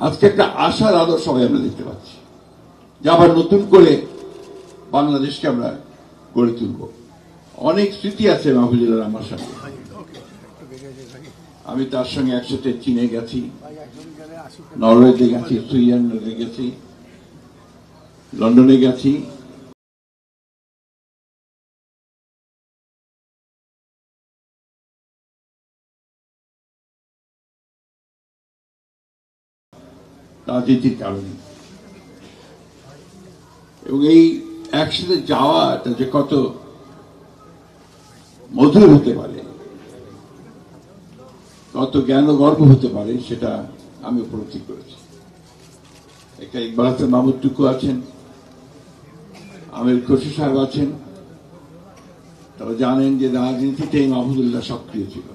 আজকে একটা আশার আলো সবাই আমরা দেখতে পাচ্ছি যে আবার নতুন করে বাংলাদেশকে আমরা গড়ে তুলব। অনেক স্মৃতি আছে মাহফুজুল্লাহ আমার সঙ্গে। আমি তার সঙ্গে একসাথে চীনে গেছি, নরওয়েতে গেছি, সুইজারল্যান্ডে গেছি, লন্ডনে গেছি। রাজনীতির কারণে এবং এই একসাথে যাওয়াটা যে কত মধুর হতে পারে, কত জ্ঞান ও গর্ব হতে পারে, সেটা আমি উপলব্ধি করেছি। একটা ইকবাল হাসান মাহমুদ টুকু আছেন, আমির খুরশিদ সাহেব আছেন, তারা জানেন যে রাজনীতিতে মাহমুদুল্লাহ সক্রিয় ছিল,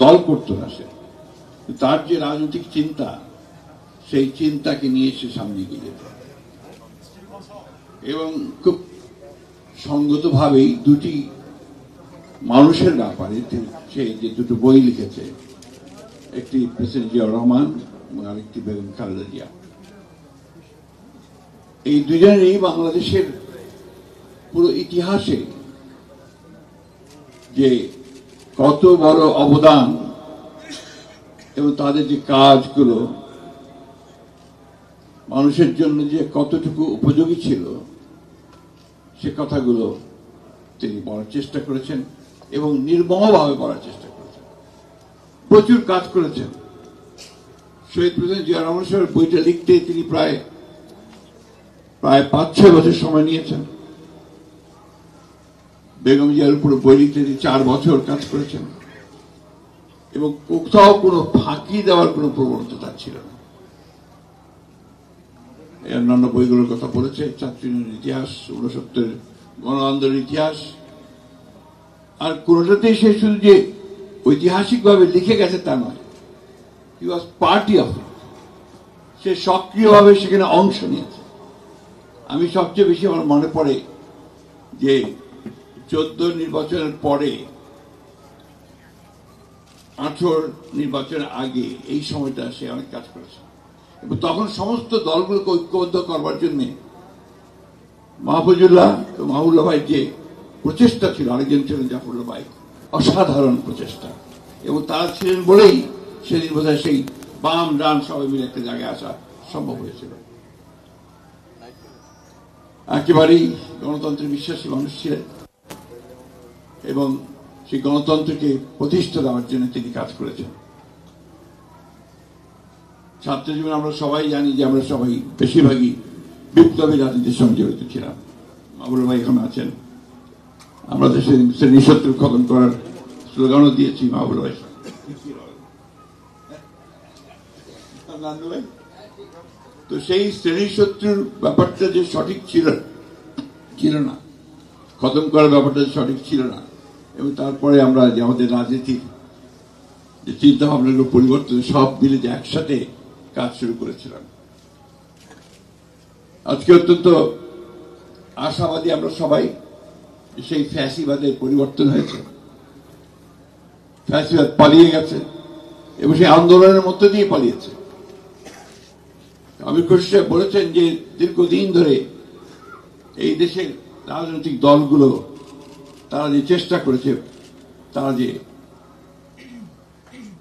দল করতো না সে। তার যে রাজনৈতিক চিন্তা, সেই চিন্তাকে নিয়ে সে সামনে এগিয়ে যেত এবং খুব সঙ্গতভাবেই দুটি মানুষের ব্যাপারে সে যে দুটো বই লিখেছে, একটি প্রেসিডেন্ট জিয়াউর রহমান এবং আরেকটি বেগম খালেদা জিয়া। এই দুজনেরই বাংলাদেশের পুরো ইতিহাসে যে কত বড় অবদান এবং তাদের যে কাজগুলো মানুষের জন্য যে কতটুকু উপযোগী ছিল, সে কথাগুলো তিনি বলার চেষ্টা করেছেন এবং নির্মমভাবে বলার চেষ্টা করেছেন। প্রচুর কাজ করেছেন। শহীদ প্রেসিডেন্ট জিয়া রহমান সাহেবের বইটা লিখতে তিনি প্রায় 5-6 বছর সময় নিয়েছেন। বেগম জিয়ার উপর বই লিখতে তিনি 4 বছর কাজ করেছেন এবং কোথাও কোনো ফাঁকি দেওয়ার কোনো প্রবণতা তার ছিল না। অন্যান্য বইগুলোর কথা বলেছে, ছাত্রীর ইতিহাস, 69 গণ আন্দোলনের ইতিহাস, আর কোনটাতেই সে শুধু যে ঐতিহাসিকভাবে লিখে গেছে তা নয়, হি ওয়াজ পার্টি অফ ইট। সে সক্রিয়ভাবে সেখানে অংশ নিয়েছে। আমি সবচেয়ে বেশি আমার মনে পড়ে যে 14 নির্বাচনের পরে 18 নির্বাচনের আগে এই সময়টা সে অনেক কাজ করেছে এবং তখন সমস্ত দলগুলোকে ঐক্যবদ্ধ করবার জন্য মাহফুজুল্লাহ মাহবুবুল্লাহ ভাই যে প্রচেষ্টা ছিল, আরেকজন ছিলেন জাফরুল্লাহ ভাই, অসাধারণ প্রচেষ্টা। এবং তারা ছিলেন বলেই সেদিন বোধহয় সেই বাম ডান সবাই মিলে একটা জায়গায় আসা সম্ভব হয়েছিল। একেবারেই গণতন্ত্রে বিশ্বাসী মানুষ ছিলেন এবং সেই গণতন্ত্রকে প্রতিষ্ঠা দেওয়ার জন্য তিনি কাজ করেছেন। ছাত্র জীবনে আমরা সবাই জানি যে আমরা সবাই বেশিরভাগই বিপ্লবী রাজনীতির সঙ্গে জড়িত ছিলাম। মাহবুব ভাই এখন আছেন, আমরা তো শ্রেণী শত্রু খতম করার স্লোগানও দিয়েছি মাহবুব ভাই। তো সেই শ্রেণী শত্রুর ব্যাপারটা যে সঠিক ছিল না, খতম করার ব্যাপারটা সঠিক ছিল না, এবং তারপরে আমরা যে আমাদের রাজনীতির যে চিন্তা ভাবনাগুলো পরিবর্তন সব মিলে যে একসাথে কাজ শুরু করেছিলাম। আজকে অত্যন্ত আশাবাদী আমরা সবাই। সেই ফ্যাসিবাদের পরিবর্তন হয়েছে, ফ্যাসিবাদ পালিয়ে গেছে এবং সেই আন্দোলনের মধ্য দিয়ে পালিয়েছে। আমির খুরশিদ সাহেব বলেছেন যে দীর্ঘদিন ধরে এই দেশের রাজনৈতিক দলগুলো তারা যে চেষ্টা করেছে, তারা যে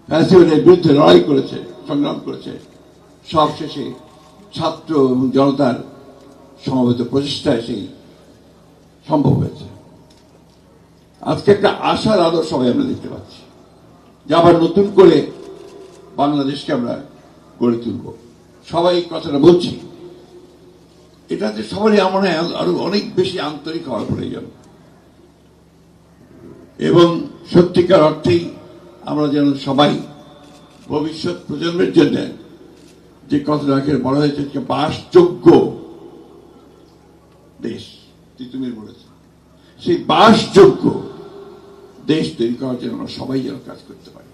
ফ্যাসিবাদের বিরুদ্ধে লড়াই করেছে, সংগ্রাম করেছে, সব শেষে ছাত্র এবং জনতার সমবেত প্রচেষ্টায় সেই সম্ভব হয়েছে। আজকে একটা আশার আলো সবাই আমরা দেখতে পাচ্ছি যে আবার নতুন করে বাংলাদেশকে আমরা গড়ে তুলব। সবাই কথাটা বলছি, এটাতে সবারই আমার আরো অনেক বেশি আন্তরিক হওয়ার প্রয়োজন এবং সত্যিকার অর্থেই আমরা যেন সবাই ভবিষ্যৎ প্রজন্মের জন্য যে কথাটাকে বলা হয়েছে বাসযোগ্য দেশ, তিতুমির বলেছে, সেই বাসযোগ্য দেশ তৈরি করার জন্য আমরা সবাই যেন কাজ করতে পারি।